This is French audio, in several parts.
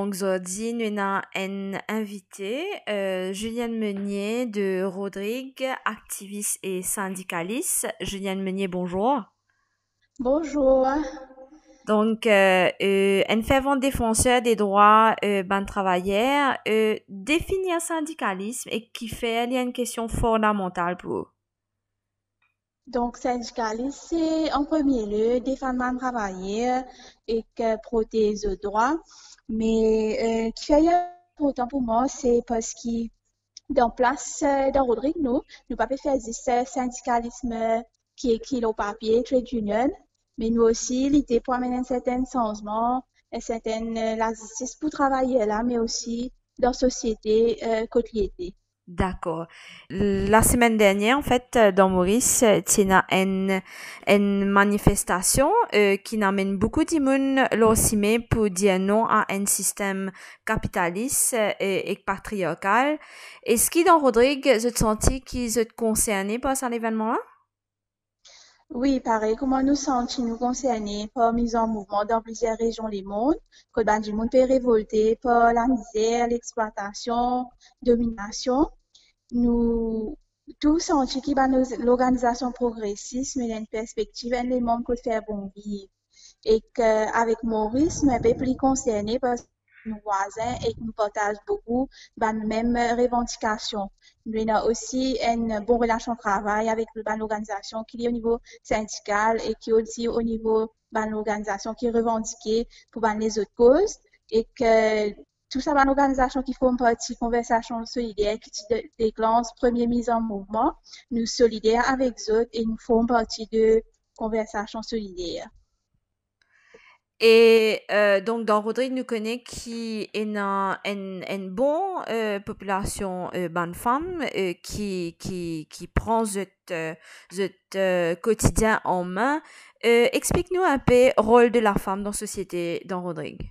Donc, aujourd'hui, nous avons un invité, Juliane Meunier de Rodrigue, activiste et syndicaliste. Juliane Meunier, bonjour. Bonjour. Donc, une fervente défenseur des droits ben travailleurs, définir syndicalisme et qui fait, il y a une question fondamentale pour eux. Donc, syndicaliste, c'est en premier lieu défendre les travailleurs et que protéger les droits. Mais qui fait important pour moi, c'est parce que dans place, dans Rodrigue, nous pas faire ce syndicalisme qui est écrit au papier, trade union, mais nous aussi, l'idée pour amener un certain changement, une certaine la justice pour travailler là, mais aussi dans la société quotidienne. D'accord. La semaine dernière, en fait, dans Maurice, il y a une manifestation qui amène beaucoup de monde l'OCIME pour dire non à un système capitaliste et patriarcal. Est-ce que dans Rodrigue, vous senti qu'ils êtes concernés par cet événement-là? Oui, pareil, comment nous sentons-nous concernés par mise en mouvement dans plusieurs régions du monde, que ben, du monde peut révolter par la misère, l'exploitation, domination. Nous tous sentons que ben, l'organisation progressiste mais une perspective, un élément que faire bon vivre. Et qu'avec Maurice, nous sommes un peu plus concernés parce que nos voisins et que nous partageons beaucoup ben, les mêmes revendications. Nous avons aussi une bonne relation de travail avec ben, l'organisation qui est au niveau syndical et qui est aussi au niveau ben, l'organisation qui est revendiquée pour ben, les autres causes. Et que tout ça, ben, l'organisation qui forme partie conversation solidaire qui déclenche première mise en mouvement, nous solidaires avec eux autres et nous formons partie de conversation solidaire. Et donc, dans Rodrigue, nous connaissons qui est une bonne population bonne femme qui prend ce quotidien en main. Explique-nous un peu le rôle de la femme dans la société dans Rodrigue.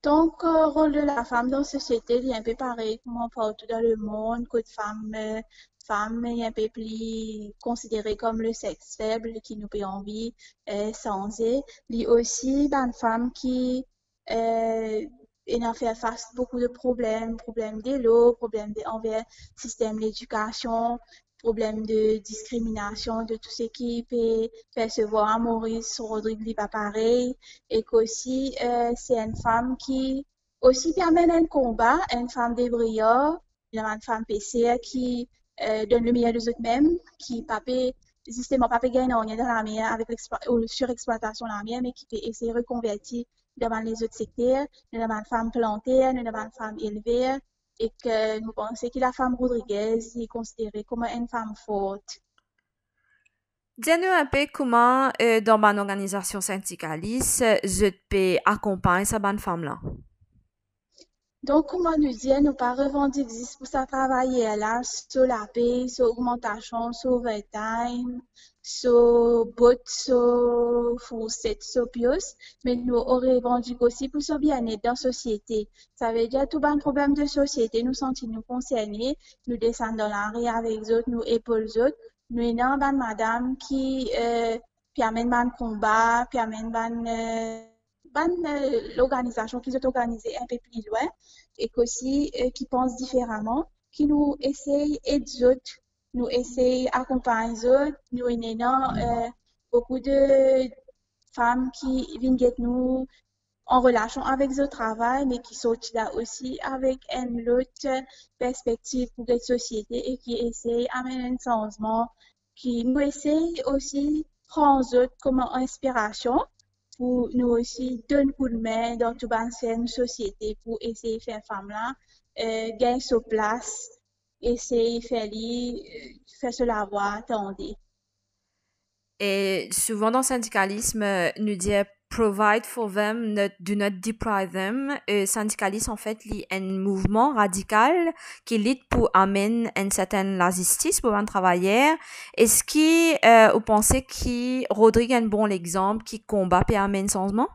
Donc, rôle de la femme dans la société, il est un peu pareil comme partout dans le monde, que femme est un peu plus considérée comme le sexe faible qui nous peut envie sans elle. Il y a aussi ben, femme qui euh, elle a fait face à beaucoup de problèmes de l'eau, envers le système d'éducation, problèmes de discrimination, de tout ce qui peut percevoir à Maurice Rodrigue n'est pas pareil et qu'aussi c'est une femme qui aussi permet un combat, une femme débrouillard, une femme PCR qui donne le meilleur des autres mêmes, qui pas peut, justement pas peut gagner rien dans la mer avec ou surexploitation de la mer, mais qui peut essayer de reconvertir dans les autres secteurs, nous avons une femme plantée, nous avons une femme élevée, et que nous pensons que la femme Rodriguez est considérée comme une femme forte. Dis-nous un peu comment, dans mon organisation syndicaliste, je peux accompagner cette bonne femme-là. Donc, comment nous dire, nous pas revendiquer juste pour ça travailler là, sur la paie, sur augmentation, sur overtime, sur bot, sur fourchette, sur pios, mais nous revendiquons aussi pour ce bien-être dans la société. Ça veut dire tout un problème de société, nous sentons nous concernés, nous descendons dans la rue avec eux autres, nous épaulons eux autres, nous avons une madame qui amène un combat, qui amène l'organisation qui est organisée un peu plus loin et qu'aussi qui pensent différemment, qui nous essayent d'aider autres, nous essayent d'accompagner les autres, nous avons beaucoup de femmes qui viennent avec nous en relation avec le travail, mais qui sont là aussi avec une autre perspective pour la société et qui essayent d'amener un changement, qui nous essayent aussi de prendre eux autres comme inspiration pour nous aussi donner un coup de main dans toute ancienne société pour essayer de faire femme là, gagner sa place, essayer de faire cela voir, attendez. Et souvent dans le syndicalisme, nous dit provide for them, do not deprive them. Syndicalisme, en fait, il un mouvement radical qui lutte pour amener une certaine la justice pour un travailleur. Est-ce que vous pensez que Rodrigue est un bon exemple qui combat et amène changement?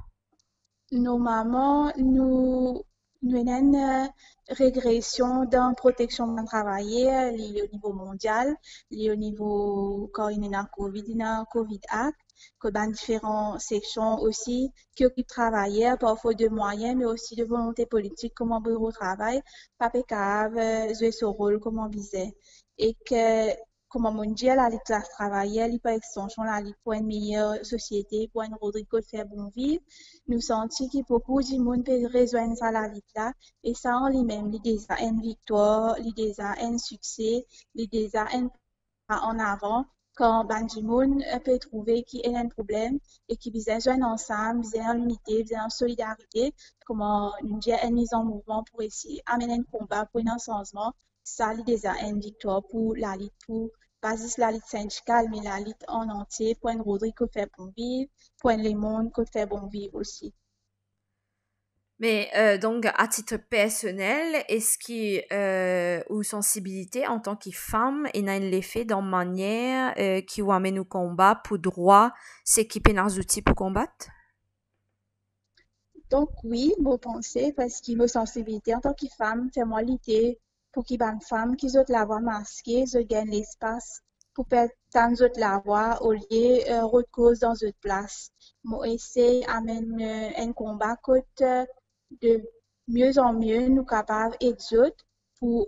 Normalement, nous avons une régression dans la protection des travailleurs liée au niveau mondial, liée au niveau quand il y a COVID, il y a un COVID Act. que dans différentes sections aussi, qui occupent travailler, parfois de moyens, mais aussi de volonté politique, comme un bureau de travail, pas pécave, jouer ce rôle comme on disait. Et que, comme on dit, la lutte à travailler, la par extension, la lutte pour une meilleure société, pour une Rodrigo de faire bon vivre, nous sentons que beaucoup de monde peut rejoindre ça la lutte là, et ça en lui-même, l'idée ça une victoire, l'idée ça un succès, l'idée ça un pas en avant, quand ben du monde peut trouver qu'il y a un problème et qui besoin joindre ensemble, besoin l'unité, besoin solidarité, comment nous dire une mise en mouvement pour essayer amener un combat pour un changement, ça l'idée ça une victoire pour la lutte pour pas juste la lutte syndicale, mais la lutte en entier pour une Rodrigue que fait bon vivre, pour un Le Monde que fait bon vivre aussi. Mais donc, à titre personnel, est-ce que, ou sensibilité en tant que femme, il y a un effet dans la manière qui vous amène au combat pour droit s'équiper dans des outils pour combattre? Donc oui, mon pensée, parce que nos sensibilités en tant que femme, fait moi l'idée pour qu'il y ait une femme qui ont la voix masquée, qui gagne l'espace pour perdre tant d'autres la voix au lieu de cause dans une place. Moi, essayer amène un combat côté de mieux en mieux nous capables et d'autres pour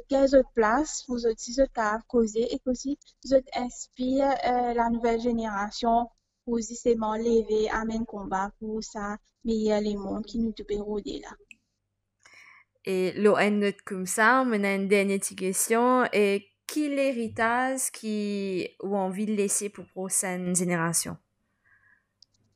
gagner autres place, pour aussi autres capables causer et aussi autres inspire la nouvelle génération pour justement lever amène combat pour ça mais il y a les mondes qui nous te pérodent là. Et l'ON comme ça, on a une dernière petite question. Et quel héritage qui ou envie de laisser pour prochaine génération?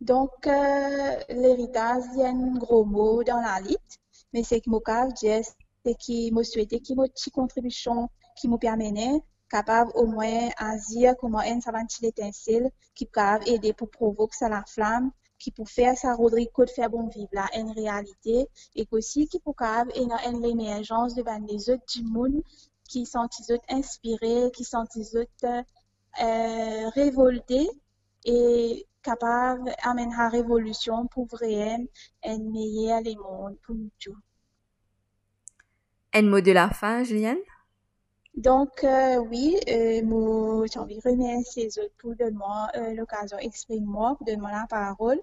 Donc, l'héritage, il y a un gros mot dans la liste, mais c'est que mon cas, c'est qui me souhaitait, qui me petite contribution, qui me permettait, capable au moins à dire comment un savant l'étincelle, qui peut aider pour provoquer ça la flamme, qui peut faire ça Rodrigue de faire bon vivre là, une réalité, et aussi qui peut capable une l'émergence devant les autres du monde, qui sont les autres inspirés, qui sont les autres révoltés, et capable d'amener la révolution pour vraiment un meilleur le monde pour nous tous. Un mot de la fin, Julienne? Donc, oui, moi, j'ai envie de remercier les autres pour donner-moi l'occasion d'exprimer, pour donner la parole.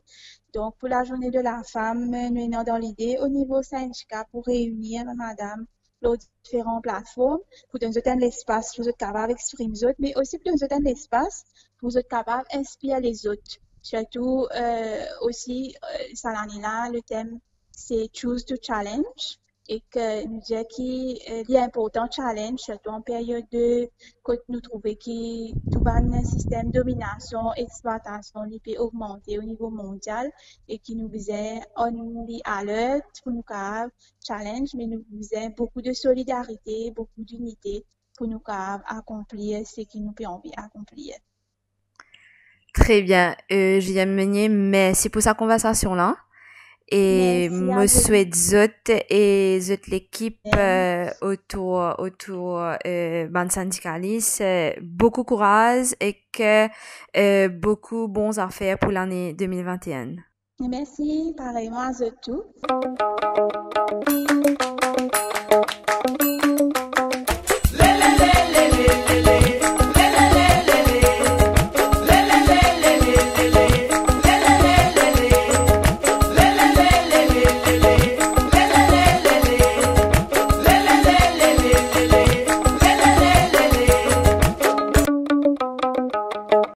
Donc, pour la journée de la femme, nous sommes dans l'idée au niveau syndicat pour réunir, madame, les différentes plateformes, pour donner un l'espace pour être capable d'exprimer les autres, mais aussi pour donner un l'espace pour être capable d'inspirer les autres. Surtout, aussi, cette année-là, le thème, c'est Choose to Challenge et que nous disons qu'il y a un important challenge, surtout en période de, que nous trouvons que tout un système de domination, exploitation, il peut augmenter au niveau mondial et qui nous faisait on the alert pour nous faire challenge, mais nous faisait beaucoup de solidarité, beaucoup d'unité pour nous accomplir ce qui nous peut envie d'accomplir. Très bien. Julienne Meunier, merci pour sa conversation-là. Et Merci à me vous. souhaite zot et zot l'équipe Même. autour ban syndicaliste beaucoup courage et que beaucoup bons affaires pour l'année 2021. Merci, pareillement à vous tous.